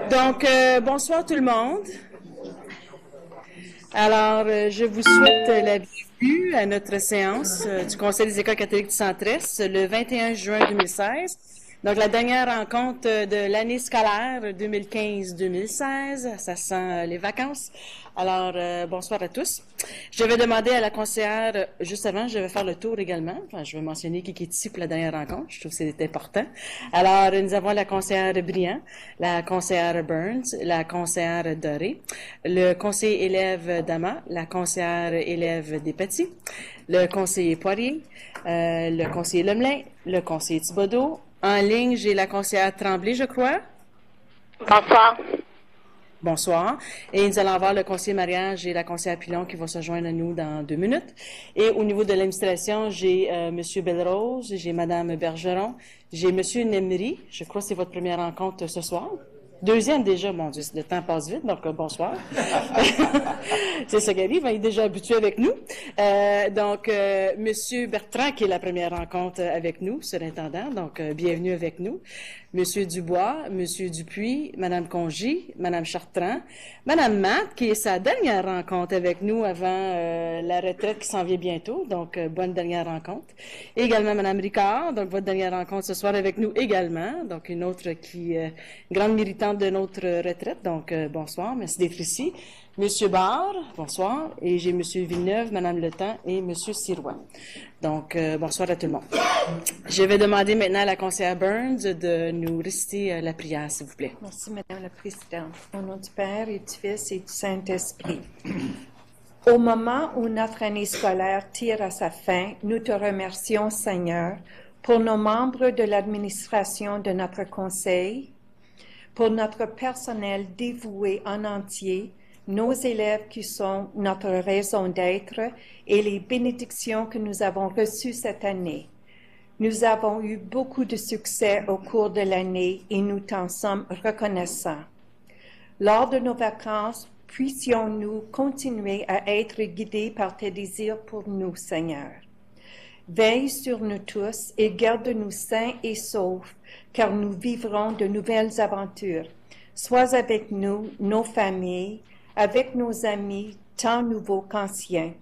Donc, bonsoir tout le monde. Alors, je vous souhaite la bienvenue à notre séance du Conseil des écoles catholiques du Centre-Est le 21 juin 2016. Donc, la dernière rencontre de l'année scolaire 2015-2016. Ça sent les vacances. Alors, bonsoir à tous. Je vais demander à la conseillère, juste avant, je vais faire le tour également. Enfin, je vais mentionner qui est ici pour la dernière rencontre. Je trouve que c'est important. Alors, nous avons la conseillère Briand, la conseillère Burns, la conseillère Doré, le conseiller élève Dama, la conseillère élève Despatie, le conseiller Poirier, le conseiller Lemelin, le conseiller Thibodeau. En ligne, j'ai la conseillère Tremblay, je crois. Bonsoir. Bonsoir. Et nous allons avoir le conseiller mariage et la conseillère Pilon qui vont se joindre à nous dans 2 minutes. Et au niveau de l'administration, j'ai Monsieur Belrose, j'ai Madame Bergeron, j'ai Monsieur Nemri. Je crois que c'est votre première rencontre ce soir. Deuxième déjà, mon Dieu, le temps passe vite, donc bonsoir. C'est ça qui arrive, il est déjà habitué avec nous. Donc, Monsieur Bertrand, qui est la première rencontre avec nous, surintendant, donc bienvenue avec nous. Monsieur Dubois, Monsieur Dupuis, Madame Congy, Madame Chartrand, Madame Matt, qui est sa dernière rencontre avec nous avant la retraite qui s'en vient bientôt, donc bonne dernière rencontre. Et également Madame Ricard, donc votre dernière rencontre ce soir avec nous également, donc une autre qui grande méritante de notre retraite, donc bonsoir, merci d'être ici. Monsieur Barre, bonsoir, et j'ai Monsieur Villeneuve, Madame Letemps et Monsieur Sirois. Donc, bonsoir à tout le monde. Je vais demander maintenant à la conseillère Burns de nous réciter la prière, s'il vous plaît. Merci, Madame la Présidente. Au nom du Père et du Fils et du Saint-Esprit. Au moment où notre année scolaire tire à sa fin, nous te remercions, Seigneur, pour nos membres de l'administration de notre conseil, pour notre personnel dévoué en entier, nos élèves qui sont notre raison d'être et les bénédictions que nous avons reçues cette année. Nous avons eu beaucoup de succès au cours de l'année et nous t'en sommes reconnaissants. Lors de nos vacances, puissions-nous continuer à être guidés par tes désirs pour nous, Seigneur. Veille sur nous tous et garde-nous sains et saufs, car nous vivrons de nouvelles aventures. Sois avec nous, nos familles, avec nos amis, tant nouveaux qu'anciens.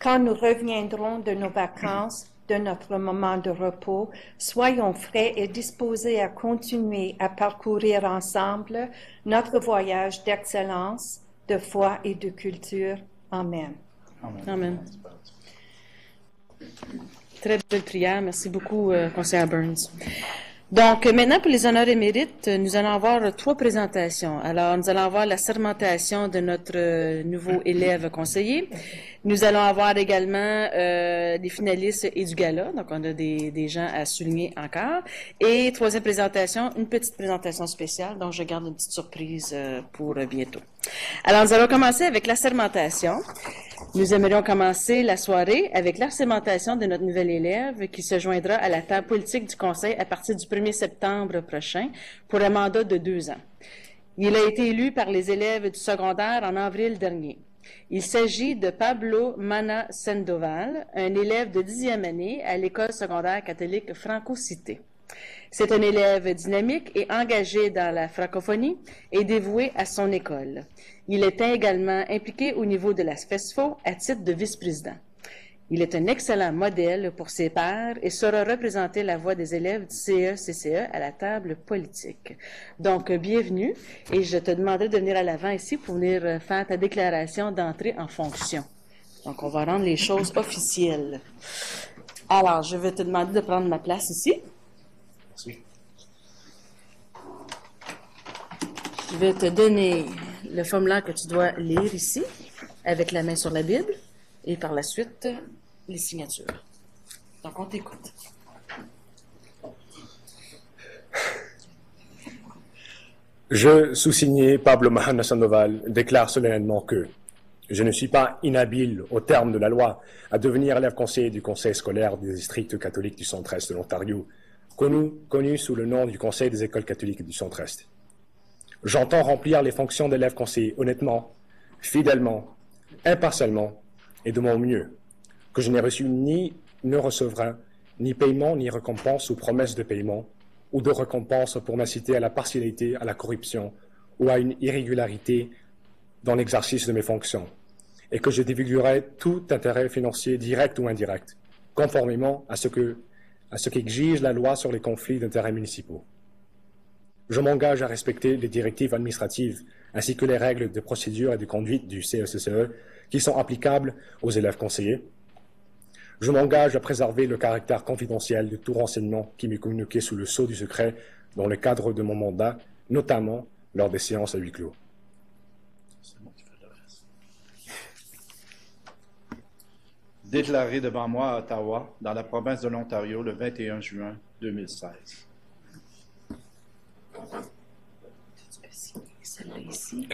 Quand nous reviendrons de nos vacances, de notre moment de repos, soyons frais et disposés à continuer à parcourir ensemble notre voyage d'excellence, de foi et de culture. Amen. Amen. Amen. Très belle prière. Merci beaucoup, conseillère Burns. Donc, maintenant, pour les honneurs et mérites, nous allons avoir 3 présentations. Alors, nous allons avoir la sermentation de notre nouveau élève conseiller. Nous allons avoir également des finalistes et du gala. Donc, on a des gens à souligner encore. Et 3e présentation, une petite présentation spéciale. Donc, je garde une petite surprise pour bientôt. Alors, nous allons commencer avec la sermentation. Nous aimerions commencer la soirée avec la sermentation de notre nouvel élève qui se joindra à la table politique du Conseil à partir du 1er septembre prochain pour un mandat de 2 ans. Il a été élu par les élèves du secondaire en avril dernier. Il s'agit de Pablo Mana Sandoval, un élève de 10e année à l'école secondaire catholique Franco-Cité. C'est un élève dynamique et engagé dans la francophonie et dévoué à son école. Il est également impliqué au niveau de la FESFO à titre de vice-président. Il est un excellent modèle pour ses pairs et saura représenter la voix des élèves du CE-CCE à la table politique. Donc, bienvenue et je te demanderai de venir à l'avant ici pour venir faire ta déclaration d'entrée en fonction. Donc, on va rendre les choses officielles. Alors, je vais te demander de prendre ma place ici. Merci. Je vais te donner le formulaire que tu dois lire ici, avec la main sur la Bible, et par la suite, les signatures. Donc, on t'écoute. Je, sous-signé Pablo Mahana Sandoval, déclare solennellement que je ne suis pas inhabile, au terme de la loi, à devenir élève conseiller du Conseil scolaire des districts catholiques du Centre-Est de l'Ontario, connu sous le nom du Conseil des écoles catholiques du Centre-Est. J'entends remplir les fonctions d'élève conseiller honnêtement, fidèlement, impartialement et de mon mieux, que je n'ai reçu ni ne recevrai ni paiement ni récompense ou promesse de paiement, ou de récompense pour m'inciter à la partialité, à la corruption ou à une irrégularité dans l'exercice de mes fonctions, et que je divulguerai tout intérêt financier direct ou indirect, conformément à ce qu'exige la loi sur les conflits d'intérêts municipaux. Je m'engage à respecter les directives administratives ainsi que les règles de procédure et de conduite du CECCE qui sont applicables aux élèves conseillers. Je m'engage à préserver le caractère confidentiel de tout renseignement qui m'est communiqué sous le sceau du secret dans le cadre de mon mandat, notamment lors des séances à huis clos. Déclaré devant moi à Ottawa, dans la province de l'Ontario, le 21 juin 2016. Celle-là ici.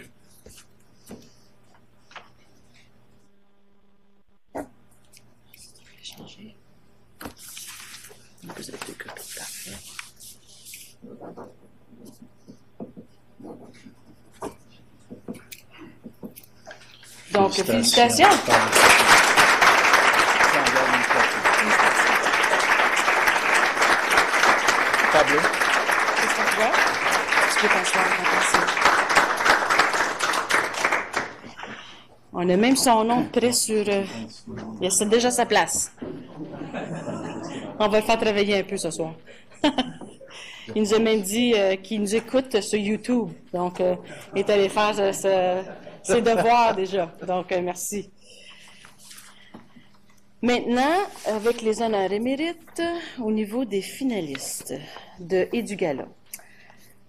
Changer. Vous avez deux copies, parfait. Donc, félicitations. Pablo. Tu peux t'asseoir, on a même son nom prêt sur... il a déjà sa place. On va le faire travailler un peu ce soir. Il nous a même dit qu'il nous écoute sur YouTube. Donc, il est allé faire ses devoirs déjà. Donc, merci. Maintenant, avec les honneurs et mérites, au niveau des finalistes et du gala.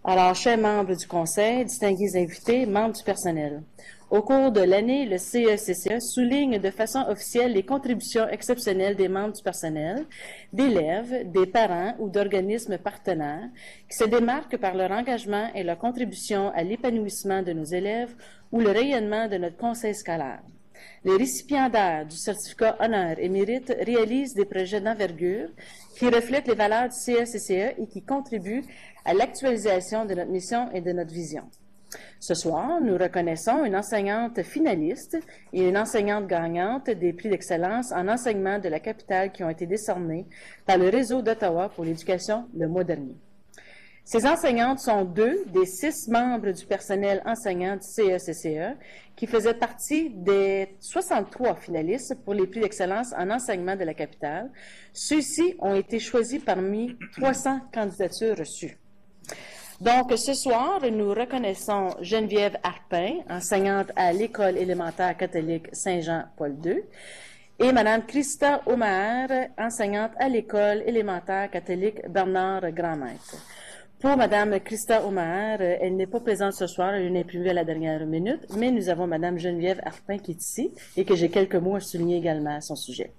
Alors, chers membres du Conseil, distingués invités, membres du personnel, au cours de l'année, le CECCE souligne de façon officielle les contributions exceptionnelles des membres du personnel, d'élèves, des parents ou d'organismes partenaires qui se démarquent par leur engagement et leur contribution à l'épanouissement de nos élèves ou le rayonnement de notre conseil scolaire. Les récipiendaires du certificat honneur et mérite réalisent des projets d'envergure qui reflètent les valeurs du CECCE et qui contribuent à l'actualisation de notre mission et de notre vision. Ce soir, nous reconnaissons une enseignante finaliste et une enseignante gagnante des prix d'excellence en enseignement de la capitale qui ont été décernés par le réseau d'Ottawa pour l'éducation le mois dernier. Ces enseignantes sont 2 des 6 membres du personnel enseignant du CECCE qui faisaient partie des 63 finalistes pour les prix d'excellence en enseignement de la capitale. Ceux-ci ont été choisis parmi 300 candidatures reçues. Donc, ce soir, nous reconnaissons Geneviève Arpin, enseignante à l'École élémentaire catholique Saint-Jean-Paul II, et Mme Christa Omaher, enseignante à l'École élémentaire catholique Bernard Grandmaître. Pour Mme Christa Omaher, elle n'est pas présente ce soir, elle est une imprimée à la dernière minute, mais nous avons Mme Geneviève Arpin qui est ici et que j'ai quelques mots à souligner également à son sujet.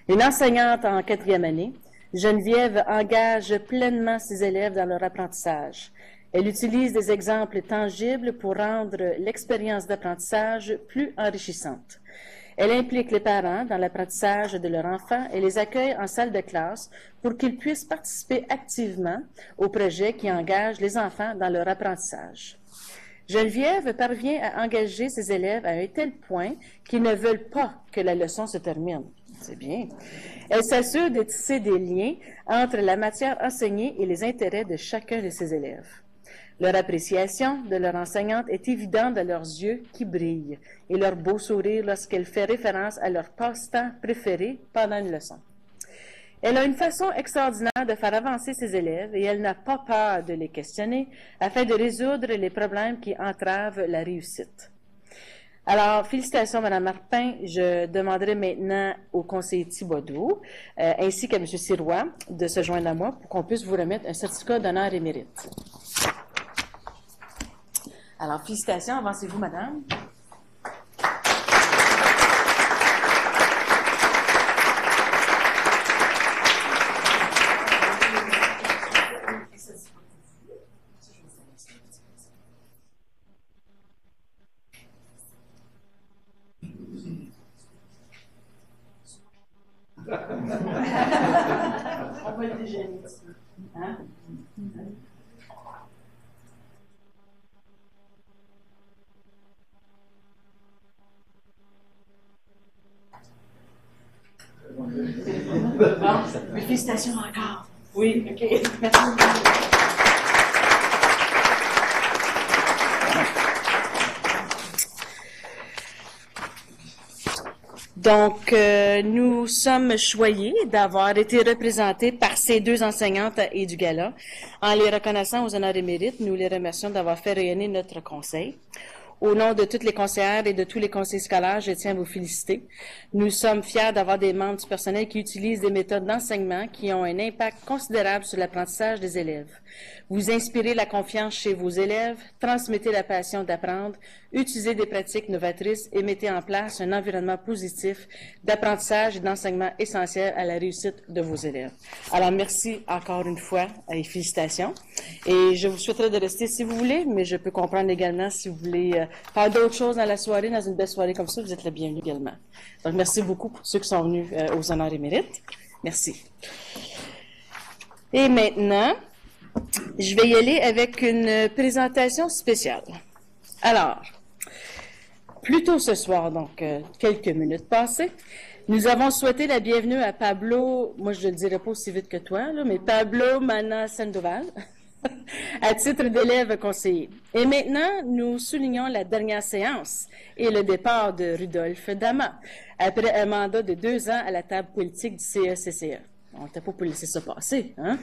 Une enseignante en 4e année, Geneviève engage pleinement ses élèves dans leur apprentissage. Elle utilise des exemples tangibles pour rendre l'expérience d'apprentissage plus enrichissante. Elle implique les parents dans l'apprentissage de leur enfant et les accueille en salle de classe pour qu'ils puissent participer activement aux projets qui engagent les enfants dans leur apprentissage. Geneviève parvient à engager ses élèves à un tel point qu'ils ne veulent pas que la leçon se termine. C'est bien. Elle s'assure de tisser des liens entre la matière enseignée et les intérêts de chacun de ses élèves. Leur appréciation de leur enseignante est évidente dans leurs yeux qui brillent et leur beau sourire lorsqu'elle fait référence à leur passe-temps préféré pendant une leçon. Elle a une façon extraordinaire de faire avancer ses élèves et elle n'a pas peur de les questionner afin de résoudre les problèmes qui entravent la réussite. Alors, félicitations, Mme Arpin. Je demanderai maintenant au conseiller Thibodeau ainsi qu'à M. Sirois de se joindre à moi pour qu'on puisse vous remettre un certificat d'honneur et mérite. Alors, félicitations. Avancez-vous, madame. On va le déjeuner ici. Hein? Bon, félicitations encore. Oui, OK. Merci. Donc, nous sommes choyés d'avoir été représentés par ces deux enseignantes et du gala. En les reconnaissant aux honneurs et mérites, nous les remercions d'avoir fait rayonner notre conseil. Au nom de toutes les conseillères et de tous les conseillers scolaires, je tiens à vous féliciter. Nous sommes fiers d'avoir des membres du personnel qui utilisent des méthodes d'enseignement qui ont un impact considérable sur l'apprentissage des élèves. Vous inspirez la confiance chez vos élèves, transmettez la passion d'apprendre, utilisez des pratiques novatrices et mettez en place un environnement positif d'apprentissage et d'enseignement essentiel à la réussite de vos élèves. Alors, merci encore une fois et félicitations. Et je vous souhaiterais de rester si vous voulez, mais je peux comprendre également si vous voulez faire d'autres choses dans la soirée, dans une belle soirée comme ça, vous êtes le bienvenu également. Donc, merci beaucoup pour ceux qui sont venus aux honneurs et mérites. Merci. Et maintenant, je vais y aller avec une présentation spéciale. Alors, plus tôt ce soir, donc quelques minutes passées, nous avons souhaité la bienvenue à Pablo, moi je ne le dirai pas aussi vite que toi, là, mais Pablo Mana Sandoval, à titre d'élève conseiller. Et maintenant, nous soulignons la dernière séance et le départ de Rudolphe Dama, après un mandat de 2 ans à la table politique du CECCE. On n'était pas pour laisser ça passer, hein?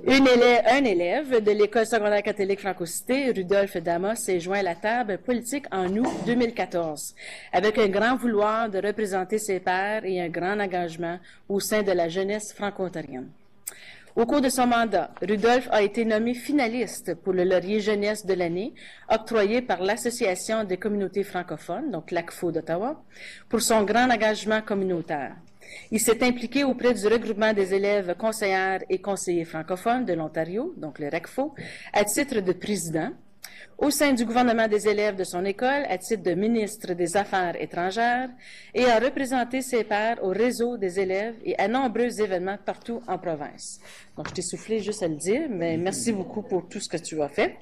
Un élève de l'École secondaire catholique Franco-Cité, Rudolphe Dama, s'est joint à la table politique en août 2014, avec un grand vouloir de représenter ses pairs et un grand engagement au sein de la jeunesse franco-ontarienne. Au cours de son mandat, Rudolphe a été nommé finaliste pour le laurier jeunesse de l'année, octroyé par l'Association des communautés francophones, donc l'ACFO d'Ottawa, pour son grand engagement communautaire. Il s'est impliqué auprès du regroupement des élèves conseillères et conseillers francophones de l'Ontario, donc le RECFO, à titre de président, au sein du gouvernement des élèves de son école à titre de ministre des Affaires étrangères et a représenté ses pairs au réseau des élèves et à nombreux événements partout en province. Donc, je t'ai soufflé juste à le dire, mais merci beaucoup pour tout ce que tu as fait.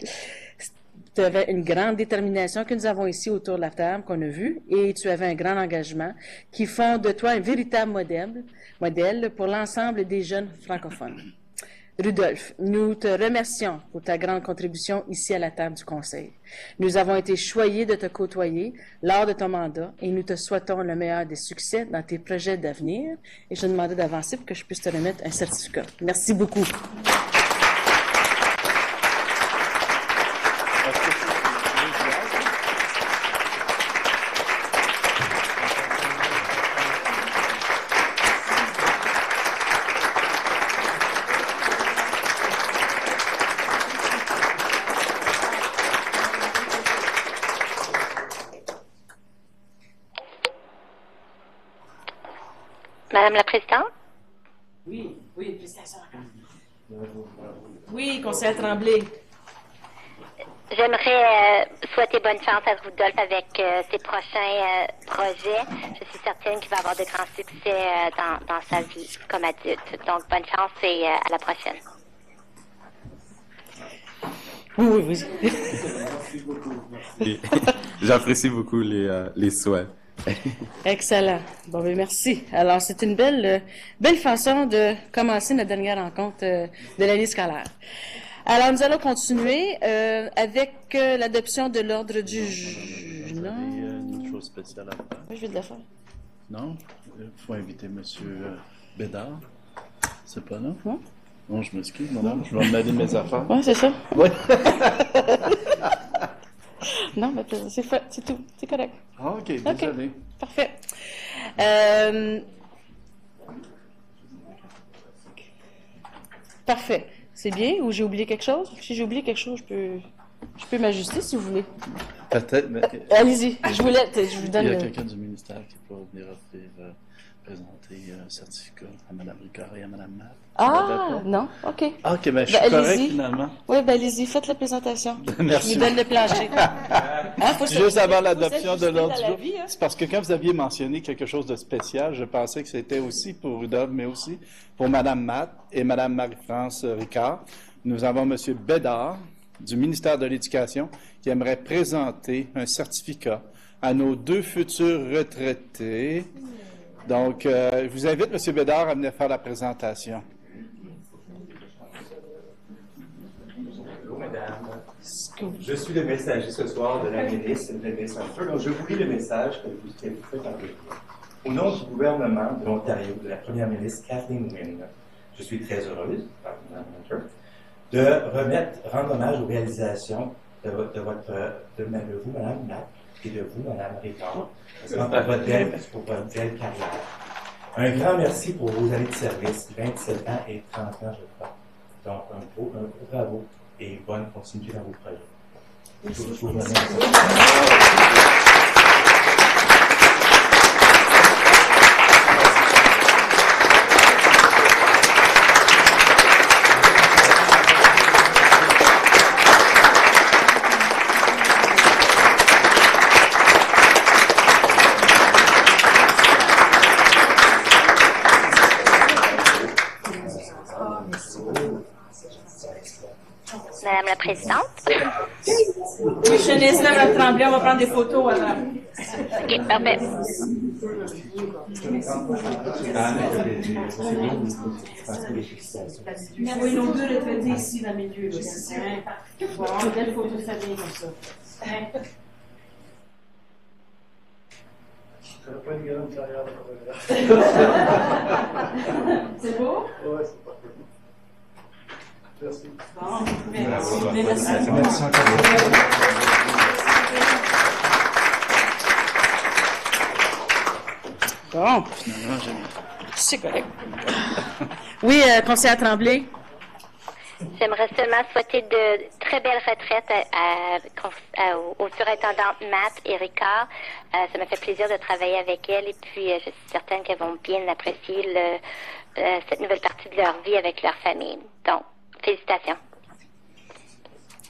Tu avais une grande détermination que nous avons ici autour de la table, qu'on a vu, et tu avais un grand engagement qui font de toi un véritable modèle pour l'ensemble des jeunes francophones. Rudolphe, nous te remercions pour ta grande contribution ici à la table du Conseil. Nous avons été choyés de te côtoyer lors de ton mandat et nous te souhaitons le meilleur des succès dans tes projets d'avenir. Et je te demandais d'avancer pour que je puisse te remettre un certificat. Merci beaucoup. Madame la Présidente? Oui, félicitations. Oui, conseillère Tremblay. J'aimerais souhaiter bonne chance à Rudolphe avec ses prochains projets. Je suis certaine qu'il va avoir de grands succès dans sa vie comme adulte. Donc, bonne chance et à la prochaine. Oui. Merci beaucoup. J'apprécie beaucoup les souhaits. Excellent. Bon, ben merci. Alors, c'est une belle façon de commencer notre dernière rencontre de l'année scolaire. Alors, nous allons continuer avec l'adoption de l'ordre du jour. Non. Une chose spéciale à faire. Oui, je vais te la faire. Non? Il faut inviter M. Bédard. C'est pas non? Non? Non, je m'excuse, madame. Je vais me mêler de mes affaires. Oui, c'est ça. Oui. Non, mais c'est fait, c'est tout. C'est correct. Ah, OK, désolé. Okay. Parfait. Parfait. C'est bien ou j'ai oublié quelque chose? Si j'ai oublié quelque chose, je peux m'ajuster si vous voulez. Peut-être, mais... Allez-y, je vous donne... Il y a quelqu'un du ministère qui peut venir présenter un certificat à Mme Ricard et à Mme Matt. Ah, non, OK. Ah, OK, ben je suis correct finalement. Oui, ben allez-y, faites la présentation. Merci. Je vous donne le plancher. Juste avant l'adoption de l'ordre du jour, hein? c'est parce que quand vous aviez mentionné quelque chose de spécial, je pensais que c'était aussi pour Rudolphe, mais aussi pour Mme Matt et Mme Marie-France Ricard. Nous avons M. Bédard du ministère de l'Éducation qui aimerait présenter un certificat à nos 2 futurs retraités. Donc, je vous invite, M. Bédard, à venir faire la présentation. Je suis le messager ce soir de la ministre, donc je vous lis le message que vous faites parvenir. Au nom du gouvernement de l'Ontario, de la première ministre Kathleen Wynne, je suis très heureuse, de rendre hommage aux réalisations de vous, Mme Matt, et de vous, Mme Ricard, pour votre belle carrière. Un grand merci pour vos années de service, 27 ans et 30 ans, je crois. Donc, un gros bravo et bonne continuité dans vos projets. Je vous remercie. Madame la Présidente. Oui, jeunesse, Mme Tremblay, on va prendre des photos avant. OK, parfait. Oui, nos deux retraités ici dans le milieu. Bon, une belle photo de famille comme ça. C'est beau? Oui, c'est parfait. Merci. Bon, merci. Merci encore. Bon, c'est correct. Oui, conseillère Tremblay. J'aimerais seulement souhaiter de très belles retraites aux surintendants Matt et Ricard. Ça m'a fait plaisir de travailler avec elles et puis je suis certaine qu'elles vont bien apprécier cette nouvelle partie de leur vie avec leur famille. Donc, félicitations.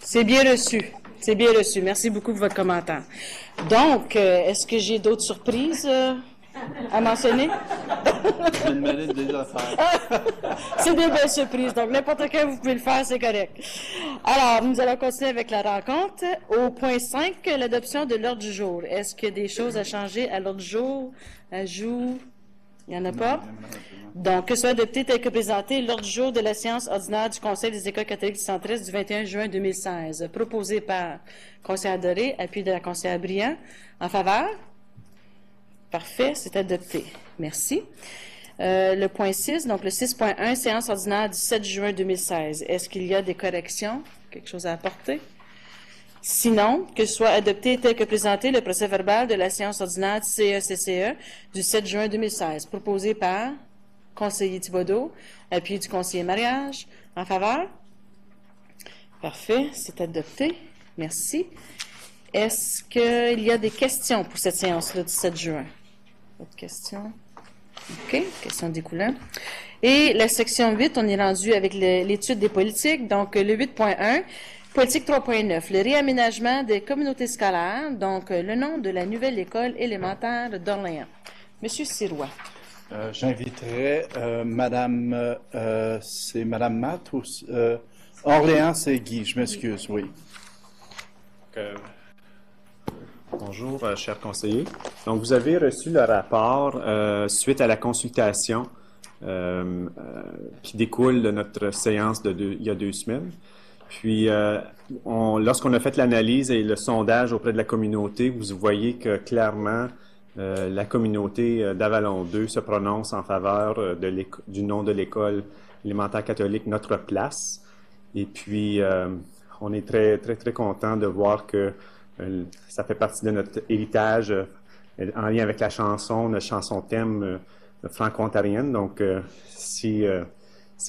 C'est bien reçu. C'est bien reçu. Merci beaucoup pour votre commentaire. Donc, est-ce que j'ai d'autres surprises à mentionner? Je me mêle des affaires. C'est des belles surprises. Donc, n'importe quel, vous pouvez le faire, c'est correct. Alors, nous allons continuer avec la rencontre. Au point 5, l'adoption de l'ordre du jour. Est-ce qu'il y a des choses à changer à l'ordre du jour? Ajout? Il n'y en a pas? Donc, que soit adopté tel que présenté l'ordre du jour de la séance ordinaire du Conseil des écoles catholiques du Centre-Est du 21 juin 2016, proposé par conseillère Doré, appui de la conseillère Briand. En faveur? Parfait, c'est adopté. Merci. Le point 6, donc le 6.1, séance ordinaire du 7 juin 2016. Est-ce qu'il y a des corrections? Quelque chose à apporter? Sinon, que soit adopté tel que présenté le procès-verbal de la séance ordinaire du CECCE du 7 juin 2016, proposé par conseiller Thibodeau, appuyé du conseiller Mariage. En faveur? Parfait, c'est adopté. Merci. Est-ce qu'il y a des questions pour cette séance-là du 7 juin? Autre question? OK, question découlant. Et la section 8, on est rendu avec l'étude des politiques. Donc, le 8.1, politique 3.9, le réaménagement des communautés scolaires, donc le nom de la nouvelle école élémentaire d'Orléans. Monsieur Sirois. J'inviterai c'est Madame Matt ou Orléans, c'est Guy, je m'excuse, oui. Bonjour, chers conseillers. Donc, vous avez reçu le rapport suite à la consultation qui découle de notre séance il y a 2 semaines. Puis, lorsqu'on a fait l'analyse et le sondage auprès de la communauté, vous voyez que clairement, la communauté d'Avalon 2 se prononce en faveur du nom de l'école élémentaire catholique Notre Place. Et puis, on est très, très, très content de voir que ça fait partie de notre héritage en lien avec la chanson, notre chanson thème franco-ontarienne. Donc, si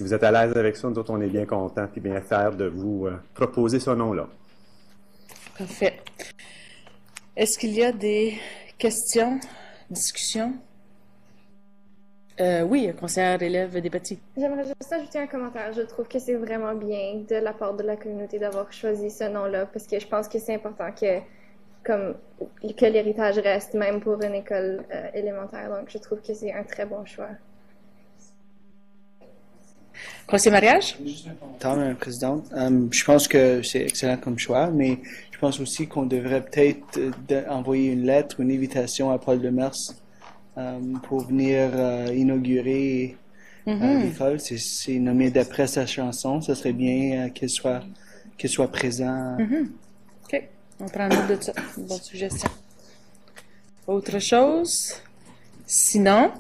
vous êtes à l'aise avec ça, nous autres, on est bien contents et bien fiers de vous proposer ce nom-là. Parfait. Est-ce qu'il y a des questions, discussions? Oui, conseillère élève Despatie. J'aimerais juste ajouter un commentaire. Je trouve que c'est vraiment bien de la part de la communauté d'avoir choisi ce nom-là parce que je pense que c'est important que l'héritage reste, même pour une école élémentaire. Donc, je trouve que c'est un très bon choix. Conseiller Mariage? Madame la Présidente, je pense que c'est excellent comme choix, mais je pense aussi qu'on devrait peut-être envoyer une lettre, une invitation à Paul Demers pour venir inaugurer l'école. C'est nommé d'après sa chanson. Ce serait bien qu'il soit présent OK. On prend note de ça. Une bonne suggestion. Autre chose? Sinon,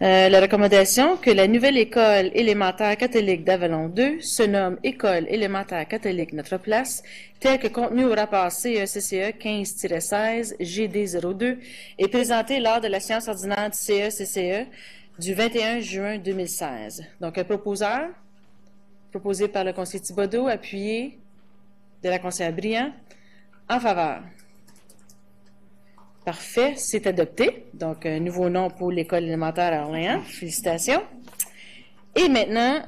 la recommandation que la nouvelle école élémentaire catholique d'Avalon 2 se nomme École élémentaire catholique Notre Place, telle que contenue au rapport CECCE 15-16 GD02 et présentée lors de la séance ordinaire du CECCE du 21 juin 2016. Donc, un proposeur, proposé par le conseiller Thibodeau, appuyé de la conseillère Briand, en faveur. Parfait, c'est adopté. Donc, un nouveau nom pour l'école élémentaire à Orléans. Félicitations. Et maintenant,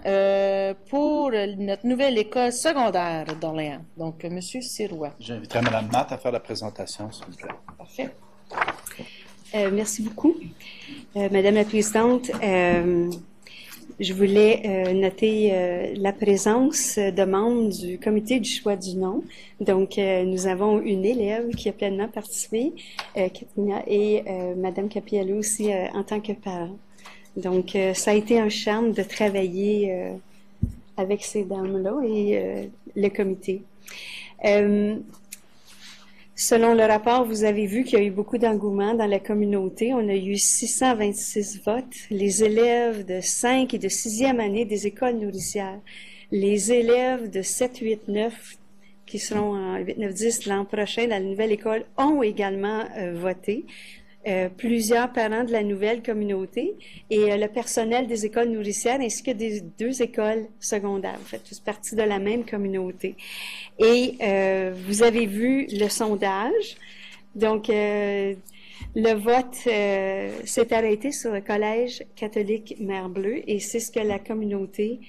pour notre nouvelle école secondaire d'Orléans. Donc, M. Sirois. J'inviterai Mme Matt à faire la présentation, s'il vous plaît. Parfait. Merci beaucoup. Madame la Présidente, je voulais noter la présence de membres du comité du choix du nom. Donc, nous avons une élève qui a pleinement participé, Katrina, et Madame Capiello aussi en tant que parent. Donc, ça a été un charme de travailler avec ces dames-là et le comité. Selon le rapport, vous avez vu qu'il y a eu beaucoup d'engouement dans la communauté. On a eu 626 votes. Les élèves de 5 et de 6e année des écoles nourricières, les élèves de 7, 8, 9, qui seront en 8, 9, 10 l'an prochain dans la nouvelle école, ont également voté. Plusieurs parents de la nouvelle communauté et le personnel des écoles nourricières ainsi que des 2 écoles secondaires. Vous faites tous partie de la même communauté. Et vous avez vu le sondage. Donc, le vote s'est arrêté sur le Collège catholique Mère Bleue et c'est ce que la communauté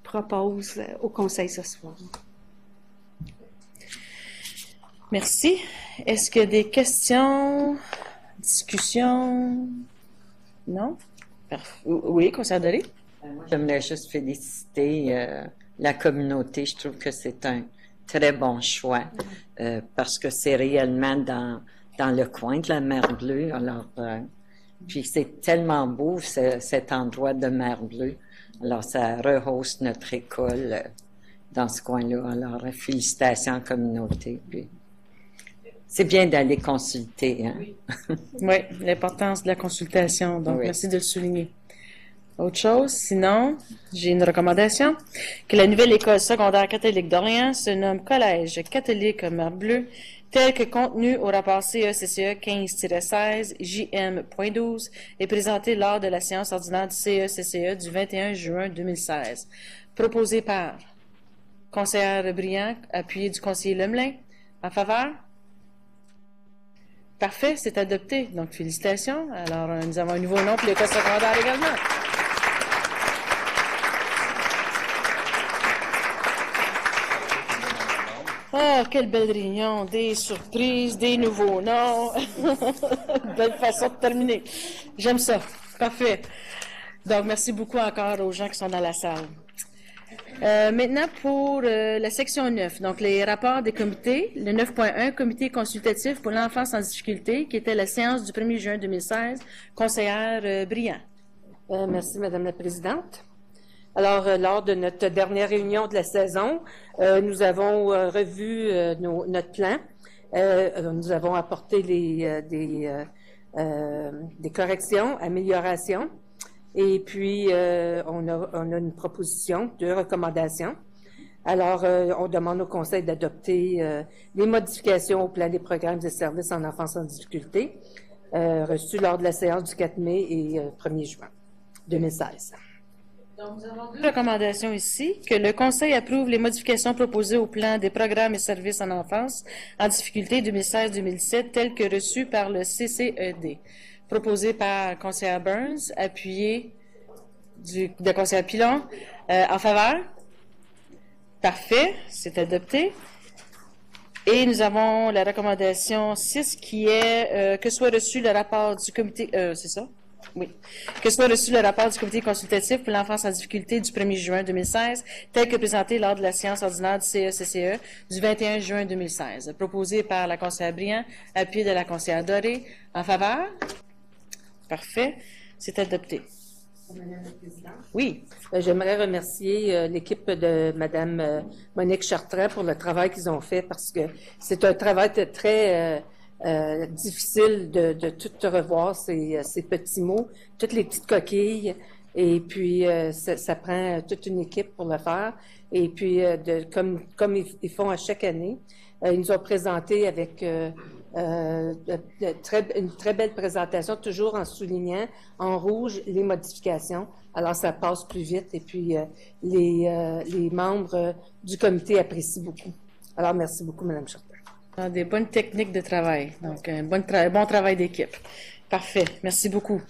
propose au Conseil ce soir. Merci. Est-ce qu'il y a des questions, discussions? Non? Oui, conseillère Doré? Moi, j'aimerais juste féliciter la communauté. Je trouve que c'est un très bon choix parce que c'est réellement dans le coin de la Mer Bleue. Alors, puis c'est tellement beau cet endroit de Mer Bleue. Alors, ça rehausse notre école dans ce coin-là. Alors, félicitations communauté. Puis, c'est bien d'aller consulter. Hein? Oui, l'importance de la consultation. Donc, merci de le souligner. Autre chose? Sinon, j'ai une recommandation. Que la nouvelle école secondaire catholique d'Orléans se nomme Collège catholique Mère Bleue, tel que contenu au rapport CECCE 15-16 JM.12 et présenté lors de la séance ordinaire du CECCE du 21 juin 2016. Proposé par conseillère Briand, appuyé du conseiller Lemelin. En faveur? Parfait, c'est adopté. Donc, félicitations. Alors, nous avons un nouveau nom pour l'école secondaire également. Oh, quelle belle réunion. Des surprises, des nouveaux noms. Belle façon de terminer. J'aime ça. Parfait. Donc, merci beaucoup encore aux gens qui sont dans la salle. Maintenant, pour la section 9, donc les rapports des comités, le 9.1, comité consultatif pour l'enfance en difficulté, qui était la séance du 1er juin 2016, conseillère Briand. Merci, Madame la Présidente. Alors, lors de notre dernière réunion de la saison, nous avons revu notre plan. Nous avons apporté des corrections, améliorations. Et puis, on a une proposition, 2 recommandations. Alors, on demande au Conseil d'adopter les modifications au plan des programmes et services en enfance en difficulté, reçus lors de la séance du 4 mai et 1er juin 2016. Donc, nous avons 2 recommandations ici. Que le Conseil approuve les modifications proposées au plan des programmes et services en enfance en difficulté 2016-2017, telles que reçues par le CCED. Proposé par conseillère Burns, appuyé de conseillère Pilon. En faveur? Parfait, c'est adopté. Et nous avons la recommandation 6 qui est que soit reçu le rapport du comité... c'est ça? Oui. Que soit reçu le rapport du comité consultatif pour l'enfance en difficulté du 1er juin 2016, tel que présenté lors de la séance ordinaire du CECCE du 21 juin 2016. Proposé par la conseillère Briand, appuyé de la conseillère Doré. En faveur? Parfait. C'est adopté. Madame la Présidente. Oui, j'aimerais remercier l'équipe de Madame Monique Chartrand pour le travail qu'ils ont fait parce que c'est un travail très difficile de tout revoir ces petits mots, toutes les petites coquilles. Et puis, ça prend toute une équipe pour le faire. Et puis, comme ils font à chaque année, ils nous ont présenté avec une très belle présentation, toujours en soulignant en rouge les modifications. Alors, ça passe plus vite et puis les membres du comité apprécient beaucoup. Alors, merci beaucoup, Mme Chartrand. Des bonnes techniques de travail. Donc, un bon travail d'équipe. Parfait. Merci beaucoup.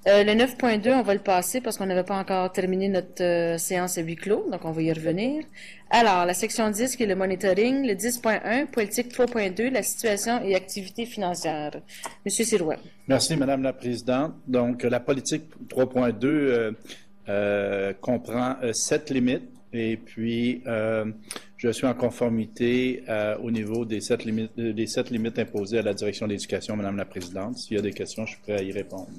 Le 9.2, on va le passer parce qu'on n'avait pas encore terminé notre séance à huis clos, donc on va y revenir. Alors, la section 10 qui est le monitoring, le 10.1, politique 3.2, la situation et activité financière. Monsieur Sirois. Merci, Madame la Présidente. Donc, la politique 3.2 comprend 7 limites et puis je suis en conformité au niveau des 7 limites imposées à la Direction de l'Éducation, Madame la Présidente. S'il y a des questions, je suis prêt à y répondre.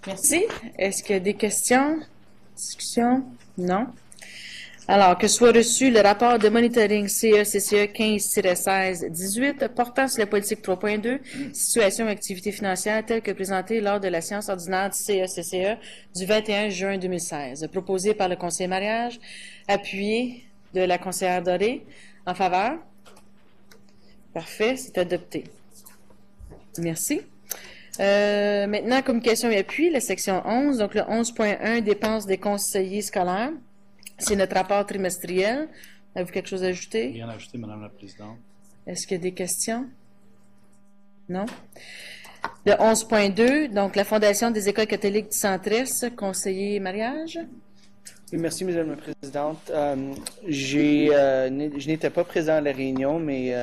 Merci. Est-ce qu'il y a des questions? Discussion? Non. Alors, que soit reçu le rapport de monitoring CE-CCE 15-16-18 portant sur la politique 3.2, situation et activité financière telle que présentée lors de la séance ordinaire du CE-CCE du 21 juin 2016, proposé par le conseiller mariage, appuyé de la conseillère Doré. En faveur? Parfait, c'est adopté. Merci. Maintenant, communication et appui, la section 11, donc le 11.1, dépenses des conseillers scolaires. C'est notre rapport trimestriel. Avez-vous quelque chose à ajouter? Rien à ajouter, Madame la Présidente. Est-ce qu'il y a des questions? Non? Le 11.2, donc la Fondation des écoles catholiques du Centre-Est, conseiller mariage. Oui, merci, Madame la Présidente. Je n'étais pas présent à la réunion, mais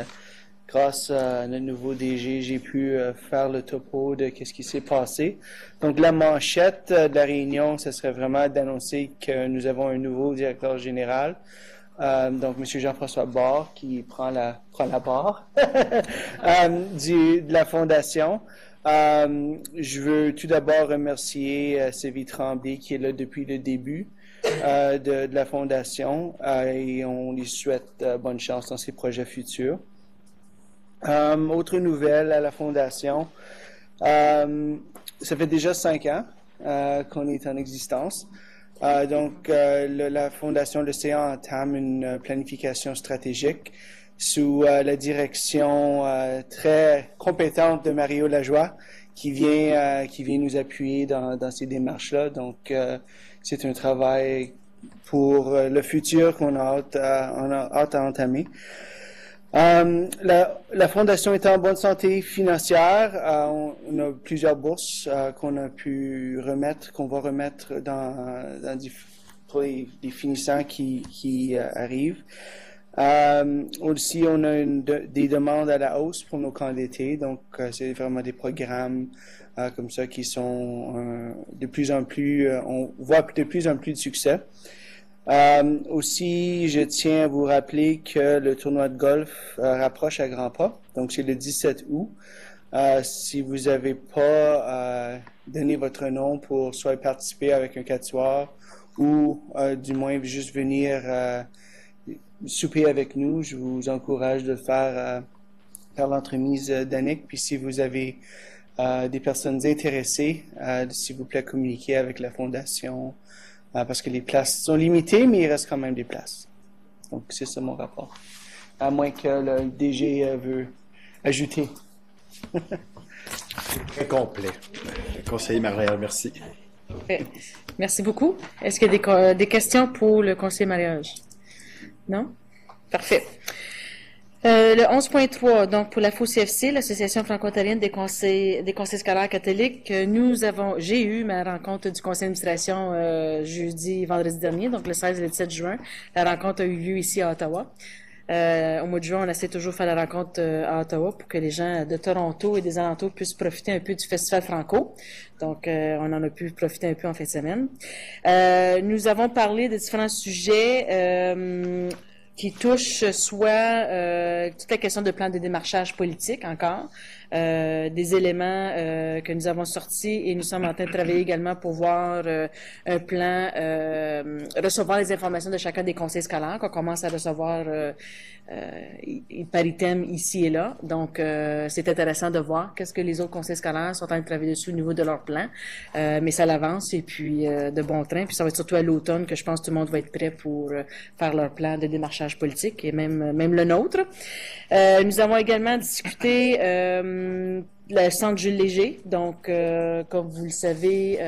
grâce à notre nouveau DG, j'ai pu faire le topo de ce qui s'est passé. Donc, la manchette de la réunion, ce serait vraiment d'annoncer que nous avons un nouveau directeur général. Donc, M. Jean-François Barre, qui prend la barre de la Fondation. Je veux tout d'abord remercier Sylvie Tremblay, qui est là depuis le début de la Fondation, et on lui souhaite bonne chance dans ses projets futurs. Autre nouvelle à la Fondation, ça fait déjà 5 ans qu'on est en existence. Donc, la Fondation L'Océan entame une planification stratégique sous la direction très compétente de Mario Lajoie, qui vient nous appuyer dans ces démarches-là. Donc, c'est un travail pour le futur qu'on a hâte à entamer. La Fondation est en bonne santé financière. On a plusieurs bourses qu'on va remettre pour les finissants qui arrivent. Aussi, on a des demandes à la hausse pour nos camps d'été. Donc, c'est vraiment des programmes comme ça qui sont de plus en plus, on voit de plus en plus de succès. Aussi, je tiens à vous rappeler que le tournoi de golf rapproche à grands pas. Donc, c'est le 17 août. Si vous n'avez pas donné votre nom pour soit participer avec un quatuor ou du moins juste venir souper avec nous, je vous encourage de le faire par l'entremise d'Annick. Puis, si vous avez des personnes intéressées, s'il vous plaît, communiquez avec la Fondation. Parce que les places sont limitées, mais il reste quand même des places. Donc, c'est ça mon rapport. À moins que le DG veut ajouter. Très complet. Conseiller mariage, merci. Merci beaucoup. Est-ce qu'il y a des questions pour le conseiller mariage? Non? Parfait. Le 11.3, donc pour la FOCFC, l'Association franco-ontarienne des conseils scolaires catholiques, j'ai eu ma rencontre du conseil d'administration vendredi dernier, donc le 16 et le 17 juin. La rencontre a eu lieu ici à Ottawa. Au mois de juin, on essaie toujours de faire la rencontre à Ottawa pour que les gens de Toronto et des alentours puissent profiter un peu du Festival Franco. Donc, on en a pu profiter un peu en fin de semaine. Nous avons parlé de différents sujets qui touche soit toute la question de plan de démarchage politique encore, des éléments que nous avons sortis et nous sommes en train de travailler également pour voir un plan, recevoir les informations de chacun des conseils scolaires qu'on commence à recevoir par item ici et là. Donc, c'est intéressant de voir qu'est-ce que les autres conseils scolaires sont en train de travailler dessus au niveau de leur plan. Mais ça l'avance et puis de bon train. Puis ça va être surtout à l'automne que je pense que tout le monde va être prêt pour faire leur plan de démarchage politique et même le nôtre. Nous avons également discuté le Centre Jules Léger. Donc, comme vous le savez,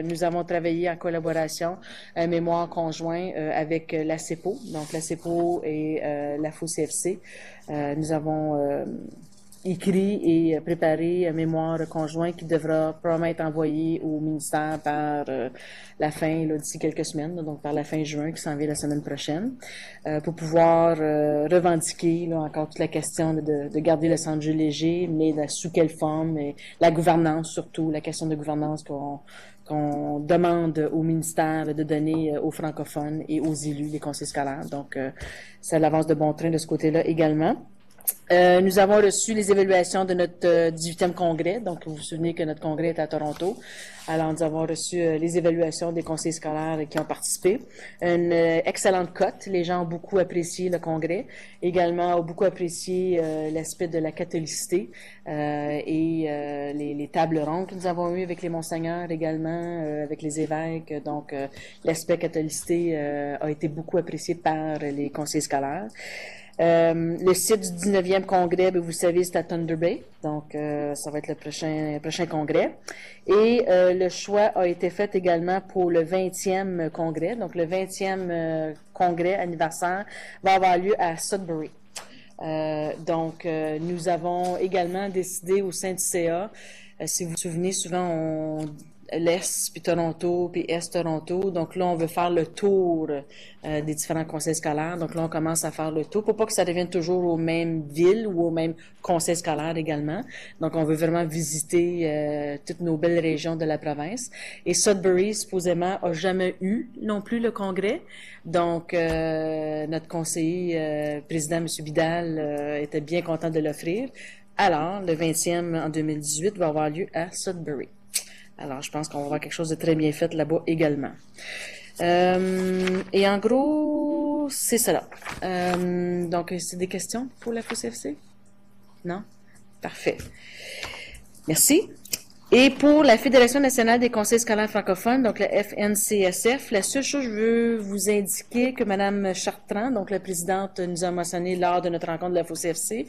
nous avons travaillé en collaboration, un mémoire conjoint avec la CEPO. Donc, la CEPO et la FOCFC. Nous avons écrit et préparé un mémoire conjoint qui devra probablement être envoyé au ministère par la fin, d'ici quelques semaines, donc par la fin juin, qui s'en vient la semaine prochaine, pour pouvoir revendiquer encore toute la question de garder le Centre Jules Léger, mais sous quelle forme, et la gouvernance surtout, la question de gouvernance qu'on demande au ministère de donner aux francophones et aux élus des conseils scolaires. Donc, ça l'avance de bon train de ce côté-là également. Nous avons reçu les évaluations de notre 18e congrès. Donc, vous vous souvenez que notre congrès est à Toronto. Alors, nous avons reçu les évaluations des conseils scolaires qui ont participé. Une excellente cote. Les gens ont beaucoup apprécié le congrès. Également, ont beaucoup apprécié l'aspect de la catholicité et les tables rondes que nous avons eues avec les monseigneurs également, avec les évêques. Donc, l'aspect catholicité a été beaucoup apprécié par les conseils scolaires. Le site du 19e congrès, vous savez, c'est à Thunder Bay. Donc, ça va être le prochain congrès. Et le choix a été fait également pour le 20e congrès. Donc, le 20e congrès anniversaire va avoir lieu à Sudbury. Donc, nous avons également décidé au sein du CA, si vous vous souvenez, souvent l'Est, puis Toronto, puis Est Toronto. Donc là, on veut faire le tour des différents conseils scolaires. Donc là, on commence à faire le tour pour pas que ça devienne toujours aux mêmes villes ou aux mêmes conseils scolaires également. Donc, on veut vraiment visiter toutes nos belles régions de la province. Et Sudbury, supposément, a jamais eu non plus le congrès. Donc, notre conseiller président, M. Vidal, était bien content de l'offrir. Alors, le 20e en 2018 va avoir lieu à Sudbury. Alors, je pense qu'on va voir quelque chose de très bien fait là-bas également. Et en gros, c'est cela. Donc, c'est des questions pour la FOCFC? Non? Parfait. Merci. Et pour la Fédération nationale des conseils scolaires francophones, donc la FNCSF, la seule chose que je veux vous indiquer que Mme Chartrand, donc la présidente, nous a mentionné lors de notre rencontre de la FOCFC,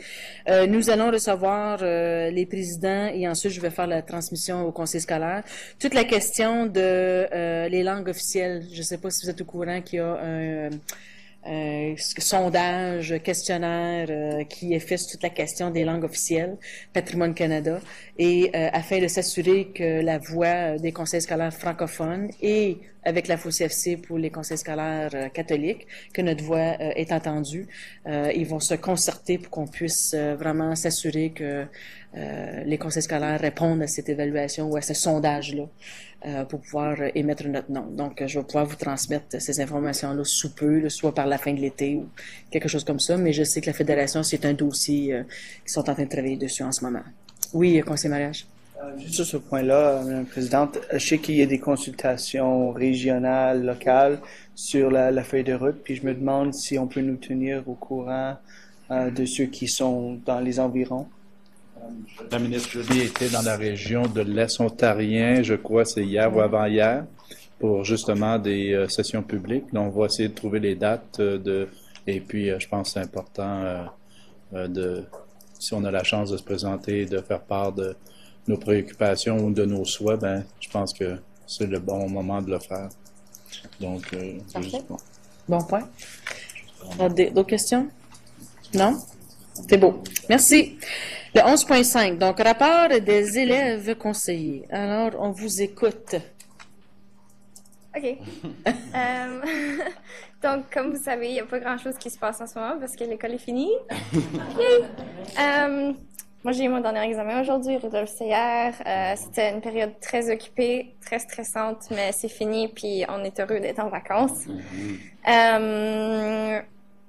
nous allons recevoir les présidents et ensuite je vais faire la transmission au conseil scolaire. Toute la question de les langues officielles. Je ne sais pas si vous êtes au courant qu'il y a un sondage, questionnaire qui est fait sur toute la question des langues officielles, Patrimoine Canada, et afin de s'assurer que la voix des conseils scolaires francophones et avec la FOCFC pour les conseils scolaires catholiques, que notre voix est entendue. Ils vont se concerter pour qu'on puisse vraiment s'assurer que les conseils scolaires répondent à cette évaluation ou à ce sondage-là pour pouvoir émettre notre nom. Donc, je vais pouvoir vous transmettre ces informations-là sous peu, soit par la fin de l'été ou quelque chose comme ça, mais je sais que la Fédération, c'est un dossier qu'ils sont en train de travailler dessus en ce moment. Oui, conseiller mariage. Juste sur ce point-là, Mme la Présidente, je sais qu'il y a des consultations régionales, locales sur la feuille de route, puis je me demande si on peut nous tenir au courant de ceux qui sont dans les environs. La ministre Joly était dans la région de l'Est ontarien, je crois, c'est hier ou avant-hier, pour justement des sessions publiques. Donc, on va essayer de trouver les dates et puis je pense que c'est important si on a la chance de se présenter, de faire part de nos préoccupations ou de nos souhaits, ben, je pense que c'est le bon moment de le faire. Donc, bon point. D'autres questions? Non? C'est beau. Merci. Le 11.5, donc rapport des élèves conseillers. Alors, on vous écoute. OK. Donc, comme vous savez, il n'y a pas grand-chose qui se passe en ce moment parce que l'école est finie. Moi, j'ai eu mon dernier examen aujourd'hui, Rudolf Seyer. C'était une période très occupée, très stressante, mais c'est fini, puis on est heureux d'être en vacances.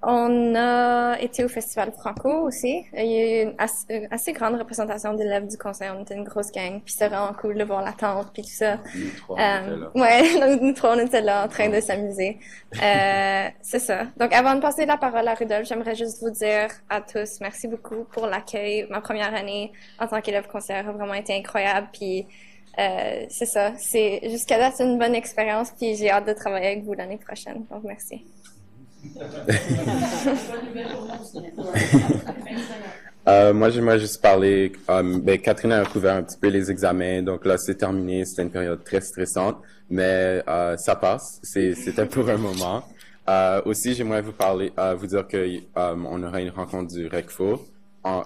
On a été au Festival Franco aussi. Il y a eu une assez grande représentation d'élèves du conseil. On était une grosse gang. Puis c'était vraiment cool de voir la tente puis tout ça. Nous trois, on était là. Ouais, nous trois, on était là en train de s'amuser. C'est ça. Donc, avant de passer la parole à Rudolph, j'aimerais juste vous dire à tous merci beaucoup pour l'accueil. Ma première année en tant qu'élève conseillère a vraiment été incroyable. Puis c'est ça. Jusqu'à date, c'est une bonne expérience. Puis j'ai hâte de travailler avec vous l'année prochaine. Donc, merci. Moi, j'aimerais juste parler. Catherine a couvert un petit peu les examens, donc là, c'est terminé. C'était une période très stressante, mais ça passe. C'était pour un moment. Aussi, j'aimerais vous dire que on aura une rencontre du RECFO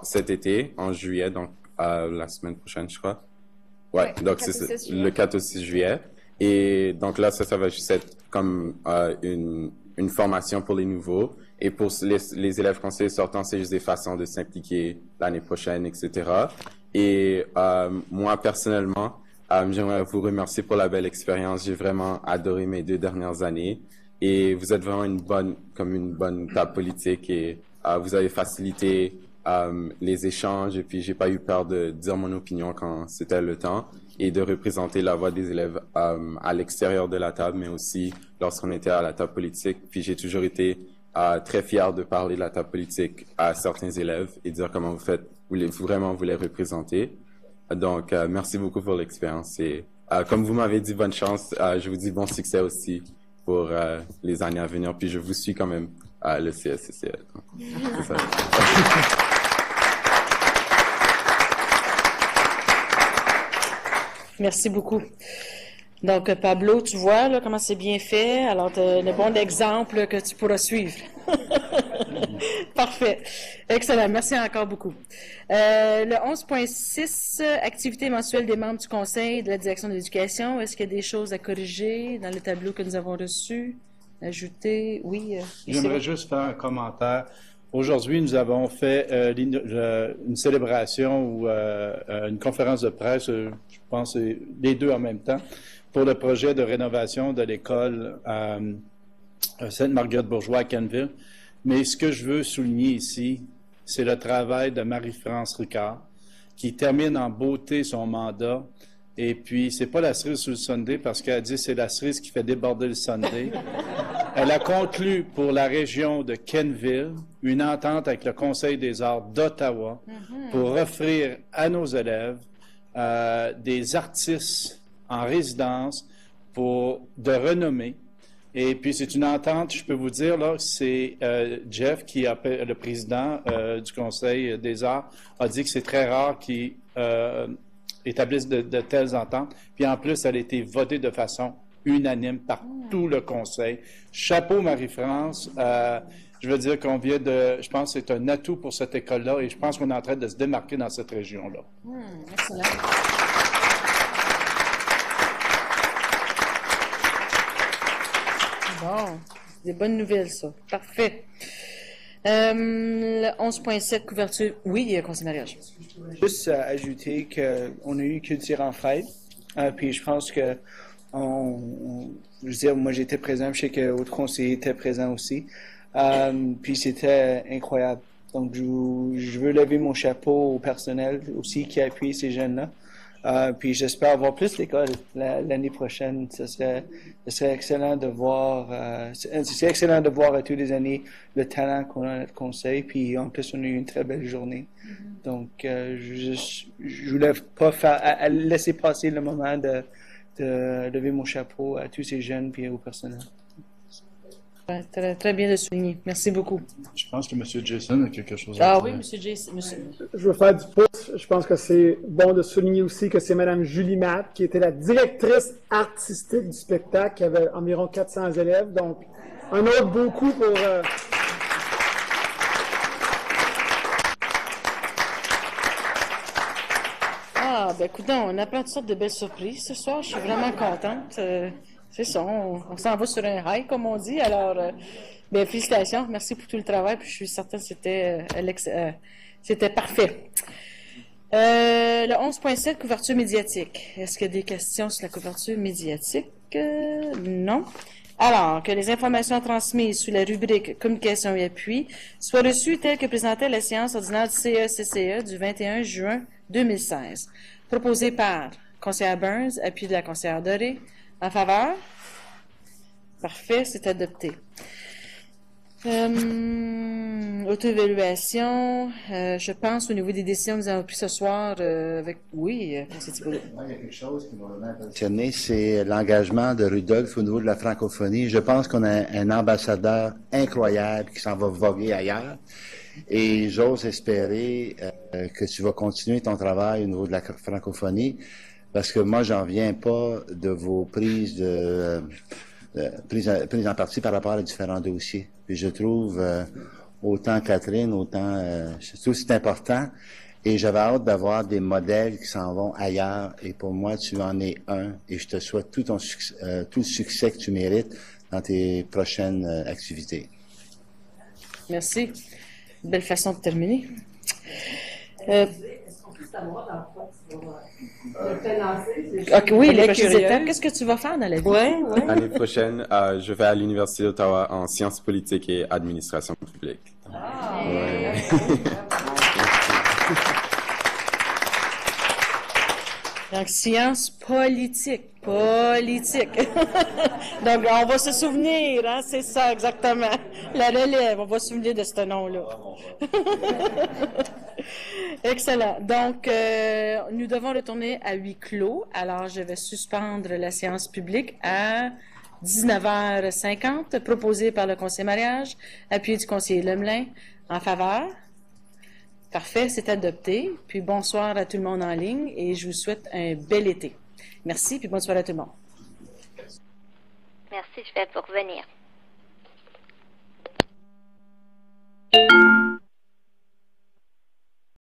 cet été, en juillet, donc la semaine prochaine, je crois. Ouais, donc c'est le 4 au 6 juillet. Et donc là, ça va juste être comme une formation pour les nouveaux. Et pour les élèves conseillers sortants, c'est juste des façons de s'impliquer l'année prochaine, etc. Et moi, personnellement, j'aimerais vous remercier pour la belle expérience. J'ai vraiment adoré mes 2 dernières années. Et vous êtes vraiment une bonne table politique et vous avez facilité les échanges. Et puis, j'ai pas eu peur de dire mon opinion quand c'était le temps et de représenter la voix des élèves à l'extérieur de la table, mais aussi lorsqu'on était à la table politique. Puis j'ai toujours été très fier de parler de la table politique à certains élèves et dire comment vous les représenter. Donc, merci beaucoup pour l'expérience. Et comme vous m'avez dit bonne chance, je vous dis bon succès aussi pour les années à venir. Puis je vous suis quand même le CSCCL. C'est ça. Merci beaucoup. Donc, Pablo, tu vois là, comment c'est bien fait. Alors, tu as le bon exemple que tu pourras suivre. Parfait. Excellent. Merci encore beaucoup. Le 11.6, activité mensuelle des membres du Conseil de la direction de l'éducation. Est-ce qu'il y a des choses à corriger dans le tableau que nous avons reçu? Ajouter? Oui. J'aimerais juste faire un commentaire. Aujourd'hui, nous avons fait une célébration ou une conférence de presse, je pense les deux en même temps, pour le projet de rénovation de l'école Sainte-Marguerite-Bourgeois à Kenville. Mais ce que je veux souligner ici, c'est le travail de Marie-France Ricard, qui termine en beauté son mandat. Et puis, c'est pas la cerise sur le Sunday, parce qu'elle dit c'est la cerise qui fait déborder le Sunday. Elle a conclu pour la région de Kenville une entente avec le Conseil des arts d'Ottawa pour offrir à nos élèves des artistes en résidence de renommée. Et puis, c'est une entente, je peux vous dire, là, c'est Jeff, le président du Conseil des arts, a dit que c'est très rare qu'ils établissent de telles ententes. Puis, en plus, elle a été votée de façon unanime par tout le Conseil. Chapeau, Marie-France. Je veux dire qu'on vient je pense que c'est un atout pour cette école-là et je pense qu'on est en train de se démarquer dans cette région-là. Excellent. Bon, des bonnes nouvelles, ça. Parfait. Le 11.7, couverture. Oui, conseil mariage. Juste ajouter qu'on a eu culture en fête. Puis je pense que je veux dire, moi j'étais présent, je sais que d'autres conseillers étaient présents aussi. Puis c'était incroyable. Donc je veux lever mon chapeau au personnel aussi qui a appuyé ces jeunes-là. Puis j'espère avoir plus d'écoles l'année prochaine. Ce serait excellent de voir. C'est excellent de voir à tous les années le talent qu'on a à notre conseil. Puis en plus, on a eu une très belle journée. Donc je voulais pas laisser passer le moment de lever mon chapeau à tous ces jeunes puis au personnel. Très, très bien de souligner. Merci beaucoup. Je pense que M. Jason a quelque chose à dire. Ah oui, M. Jason. Je veux faire du pouce. Je pense que c'est bon de souligner aussi que c'est Mme Julie Matt, qui était la directrice artistique du spectacle, qui avait environ 400 élèves. Donc, un autre beau coup pour... Ah, ben écoute, on a plein de sortes de belles surprises ce soir. Je suis vraiment contente. C'est ça, on s'en va sur un rail, comme on dit. Alors, bien, félicitations. Merci pour tout le travail. Puis je suis certaine que c'était parfait. Le 11.7, couverture médiatique. Est-ce qu'il y a des questions sur la couverture médiatique? Non. Alors, que les informations transmises sous la rubrique Communication et appui soient reçues telles que présentées à la séance ordinaire du CECCE du 21 juin 2016. Proposé par conseillère Burns, appui de la conseillère Doré. En faveur? Parfait, c'est adopté. Auto-évaluation, je pense au niveau des décisions que nous avons prises ce soir avec... Oui, conseiller Thibault. Moi, il y a quelque chose qui m'a vraiment impressionné, c'est l'engagement de Rudolph au niveau de la francophonie. Je pense qu'on a un ambassadeur incroyable qui s'en va voguer ailleurs. Et j'ose espérer que tu vas continuer ton travail au niveau de la francophonie, parce que moi, j'en viens pas de vos prises prises en partie par rapport à différents dossiers. Puis je trouve, autant Catherine, autant, je trouve que c'est important. Et j'avais hâte d'avoir des modèles qui s'en vont ailleurs. Et pour moi, tu en es un. Et je te souhaite tout le succès que tu mérites dans tes prochaines activités. Merci. Belle façon de terminer. Ok, oui, les prochaines étapes. Qu'est-ce que tu vas faire dans la vie? L'année prochaine, je vais à l'Université d'Ottawa en sciences politiques et administration publique. Donc, sciences politiques. Donc, on va se souvenir, hein, c'est ça, exactement. La relève, on va se souvenir de ce nom-là. Excellent. Donc, nous devons retourner à huis clos. Alors, je vais suspendre la séance publique à 19h50, proposée par le conseiller mariage, appuyé du conseiller Lemelin. En faveur? Parfait, c'est adopté. Puis bonsoir à tout le monde en ligne et je vous souhaite un bel été. Merci, puis bonsoir à tout le monde. Merci, je vais vous revenir.